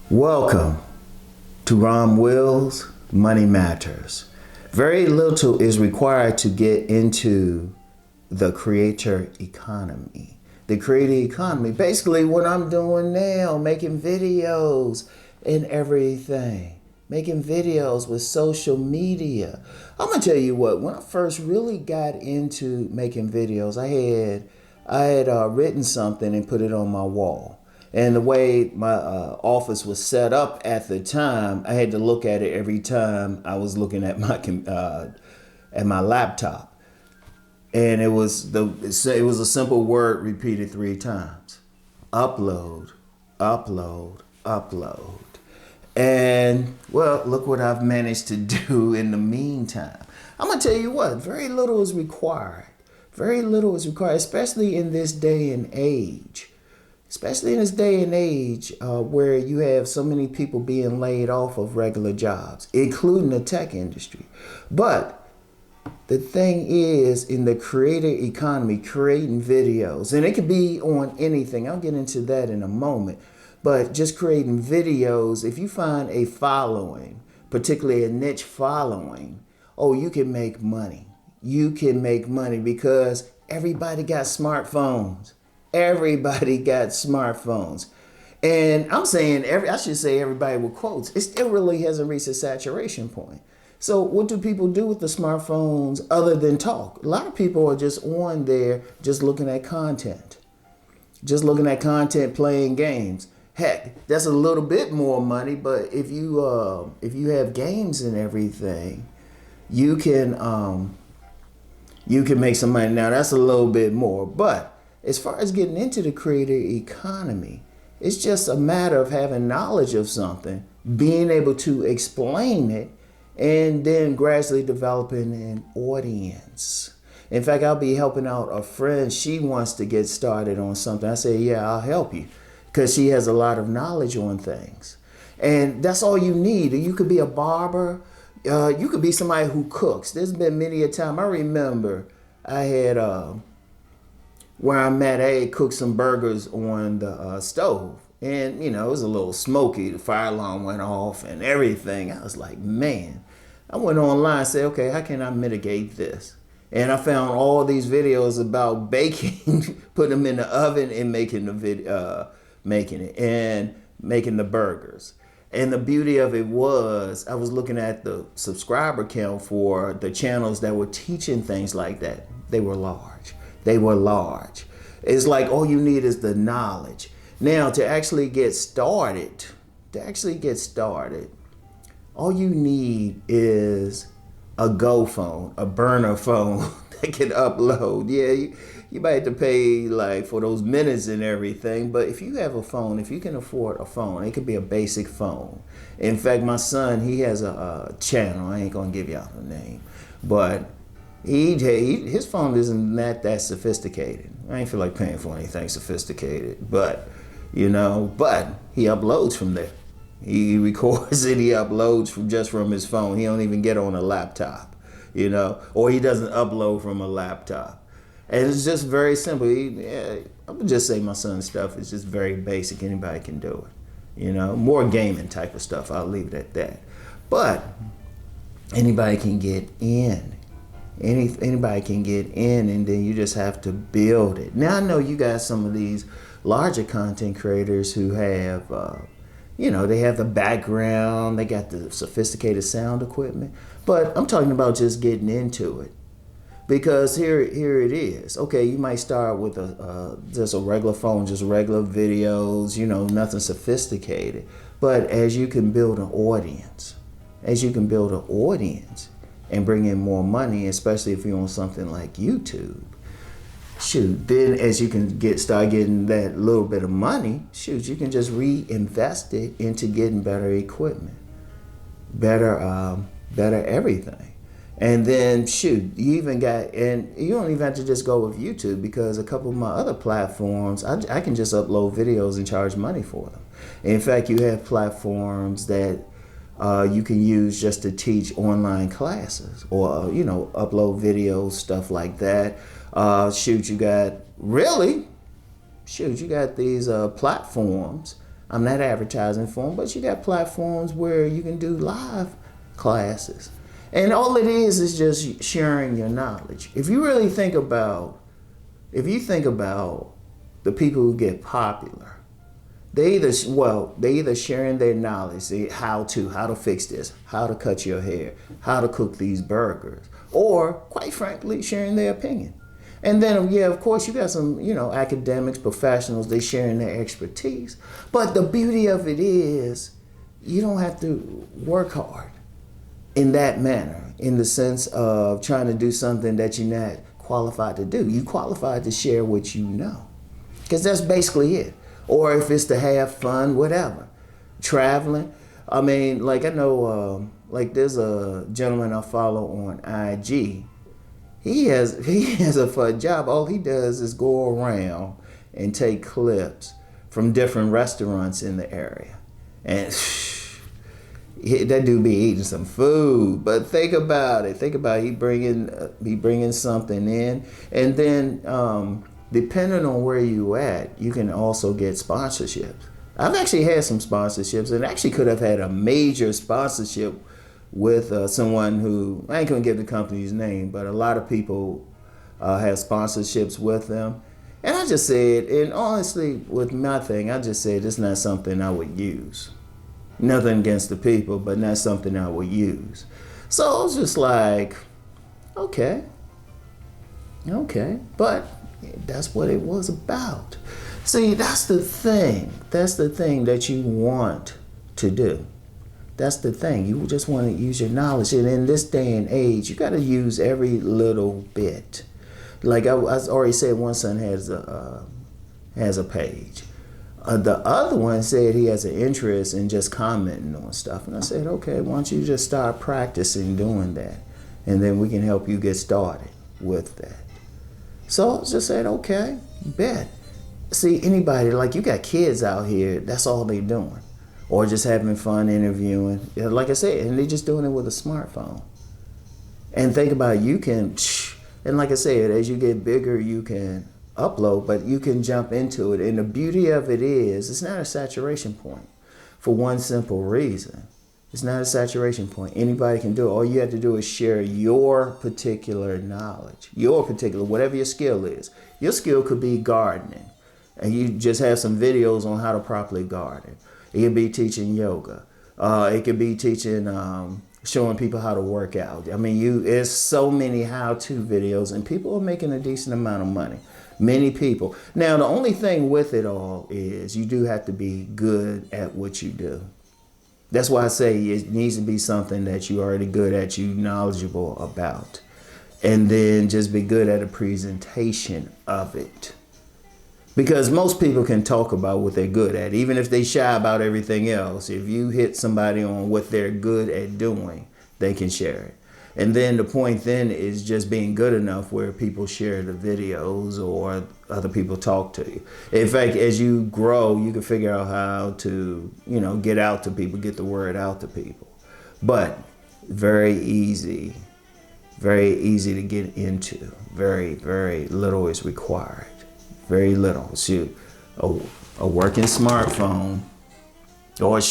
Welcome to Rom Wills Money Matters. Very little is required to get into the creator economy. The creator economy, basically what I'm doing now, making videos and everything. Making videos with social media. I'm gonna tell you what, when I first really got into making videos, I had written something and put it on my wall. And the way my office was set up at the time, I had to look at it every time I was looking at my laptop. And it was a simple word repeated 3 times. Upload, upload, upload. And well, look what I've managed to do in the meantime. I'm gonna tell you what, very little is required. Very little is required, especially in this day and age. Especially in this day and age where you have so many people being laid off of regular jobs, including the tech industry. But the thing is, in the creator economy, creating videos, and it could be on anything. I'll get into that in a moment. But just creating videos, if you find a following, particularly a niche following, oh, you can make money. You can make money because everybody got smartphones. Everybody got smartphones. And I'm saying, I should say everybody with quotes. It still really hasn't reached a saturation point. So what do people do with the smartphones other than talk? A lot of people are just on there just looking at content. Just looking at content, playing games. Heck, that's a little bit more money, but if you have games and everything, you can make some money. Now that's a little bit more, but as far as getting into the creator economy, it's just a matter of having knowledge of something, being able to explain it, and then gradually developing an audience. In fact, I'll be helping out a friend. She wants to get started on something. I say, yeah, I'll help you, because she has a lot of knowledge on things. And that's all you need. You could be a barber. You could be somebody who cooks. There's been many a time. I remember I had... where I'm at, I had cooked some burgers on the stove. And, you know, it was a little smoky. The fire alarm went off and everything. I was like, man. I went online and said, okay, how can I mitigate this? And I found all these videos about baking, putting them in the oven and making the burgers. And the beauty of it was, I was looking at the subscriber count for the channels that were teaching things like that. They were large. They were large. It's like all you need is the knowledge. Now to actually get started, all you need is a Go phone, a burner phone that can upload. Yeah, you might have to pay like for those minutes and everything, but if you have a phone, if you can afford a phone, it could be a basic phone. In fact, my son, he has a channel. I ain't gonna give y'all the name, but his phone isn't that sophisticated. I ain't feel like paying for anything sophisticated, but he uploads from there. He records it, he uploads from his phone. He don't even get on a laptop, or he doesn't upload from a laptop. And it's just very simple. I would just say my son's stuff is just very basic. Anybody can do it, more gaming type of stuff. I'll leave it at that. But anybody can get in. Anybody can get in, and then you just have to build it. Now I know you got some of these larger content creators who have, they have the background, they got the sophisticated sound equipment, but I'm talking about just getting into it. Because here it is. Okay, you might start with just a regular phone, just regular videos, nothing sophisticated. But as you can build an audience, and bring in more money, especially if you're on something like YouTube. Then as you can start getting that little bit of money, you can just reinvest it into getting better equipment, better everything. And then you even got, and you don't even have to just go with YouTube, because a couple of my other platforms, I can just upload videos and charge money for them. In fact, you have platforms that you can use just to teach online classes, or upload videos, stuff like that. You got these platforms I'm not advertising for them, but you got platforms where you can do live classes. And all it is just sharing your knowledge. If you really think about, the people who get popular, they either sharing their knowledge, how to fix this, how to cut your hair, how to cook these burgers, or quite frankly, sharing their opinion. And then, yeah, of course, you got some, academics, professionals, they sharing their expertise. But the beauty of it is you don't have to work hard in that manner, in the sense of trying to do something that you're not qualified to do. You qualified to share what you know, because that's basically it. Or if it's to have fun, whatever. Traveling. I mean, like I know, there's a gentleman I follow on IG. He has a fun job. All he does is go around and take clips from different restaurants in the area, and that dude be eating some food. But think about it. He bringing something in, and then depending on where you at, you can also get sponsorships. I've actually had some sponsorships, and actually could have had a major sponsorship with someone who, I ain't gonna give the company's name, but a lot of people have sponsorships with them. And I just said, and honestly, with my thing, I just said it's not something I would use. Nothing against the people, but not something I would use. So I was just like, okay. But that's what it was about. See, that's the thing. That's the thing that you want to do. That's the thing. You just want to use your knowledge. And in this day and age, you got to use every little bit. Like I already said, one son has a page. The other one said he has an interest in just commenting on stuff. And I said, okay, why don't you just start practicing doing that? And then we can help you get started with that. So I just said, okay, bet. See, anybody, like you got kids out here, that's all they doing. Or just having fun interviewing. Like I said, and they're just doing it with a smartphone. And think about it, you can, and like I said, as you get bigger, you can upload, but you can jump into it. And the beauty of it is, it's not a saturation point for one simple reason. It's not a saturation point. Anybody can do it. All you have to do is share your particular knowledge, whatever your skill is. Your skill could be gardening, and you just have some videos on how to properly garden. It could be teaching yoga. It could be teaching, showing people how to work out. I mean, there's so many how-to videos, and people are making a decent amount of money. Many people. Now, the only thing with it all is you do have to be good at what you do. That's why I say it needs to be something that you're already good at, you're knowledgeable about. And then just be good at a presentation of it. Because most people can talk about what they're good at, even if they shy about everything else. If you hit somebody on what they're good at doing, they can share it. And then the point then is just being good enough where people share the videos or other people talk to you. In fact, as you grow, you can figure out how to, get out to people, get the word out to people. But very easy to get into. Very, very little is required. Very little. Shoot, a working smartphone, or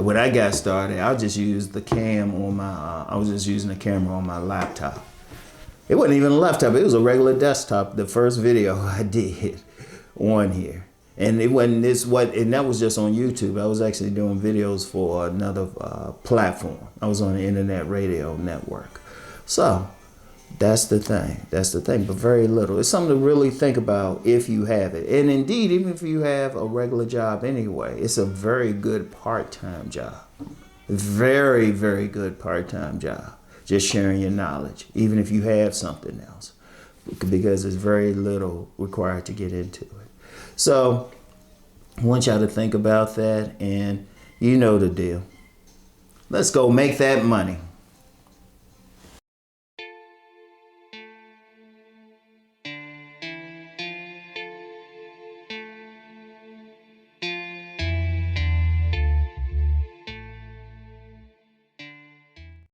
when I got started, I just used the cam on I was just using the camera on my laptop. It wasn't even a laptop, it was a regular desktop, the first video I did on here. And it wasn't and that was just on YouTube. I was actually doing videos for another platform. I was on the internet radio network. So, that's the thing, but very little. It's something to really think about if you have it. And indeed, even if you have a regular job anyway, it's a very good part-time job. Very, very good part-time job. Just sharing your knowledge, even if you have something else, because there's very little required to get into it. So I want y'all to think about that, and you know the deal. Let's go make that money.